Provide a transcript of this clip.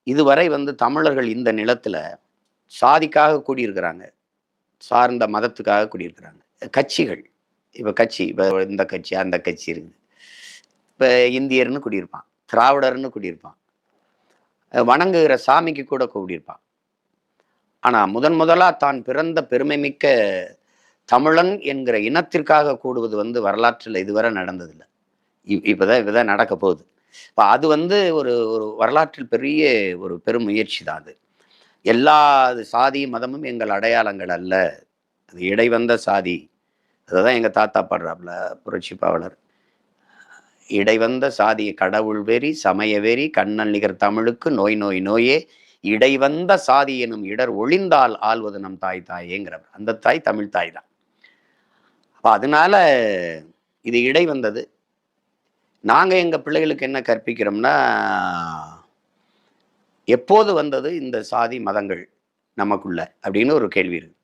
இதுவரை தமிழர்கள் இந்த நிலத்துல சாதிக்காக கூடியிருக்கிறாங்க. சார்ந்த மதத்துக்காக கூடியிருக்கிறாங்க. கட்சிகள். இப்ப இந்த கட்சி, அந்த கட்சி இருக்குது. இப்ப இந்தியர்ன்னு குடியிருப்பான். திராவிடர்ன்னு குடியிருப்பான். வணங்குகிற சாமிக்கு கூட கூடியிருப்பான். ஆனா முதலா தான் பிறந்த பெருமைமிக்க தமிழன் என்கிற இனத்திற்காக கூடுவது வரலாற்றில் இதுவரை நடந்ததில்லை. இப்பதான் நடக்க போகுது. இப்ப அது ஒரு ஒரு வரலாற்றில் பெரிய ஒரு பெரும் முயற்சி தான் அது. எல்லா சாதி மதமும் எங்கள் அடையாளங்கள் அல்ல. அது இடைவந்த சாதி. அததான் எங்க தாத்தா பாடுறாப்புல புரட்சி பாவலர். இடைவந்த சாதி கடவுள் வெறி சமய வெறி கண்ணல் நிகர் தமிழுக்கு நோய் நோய் நோயே இடைவந்த சாதி எனும் இடர் ஒளிந்தால் ஆள்வது நம் தாய் தாயேங்கிறவர். அந்த தாய் தமிழ் தாய் தான். அப்ப அதனால இது இடை வந்தது. நாங்க எங்க பிள்ளைகளுக்கு என்ன கற்பிக்கிறோம்னா, எப்போது வந்தது இந்த சாதி மதங்கள் நமக்குள்ள அப்படின்னு ஒரு கேள்வி இருக்கு.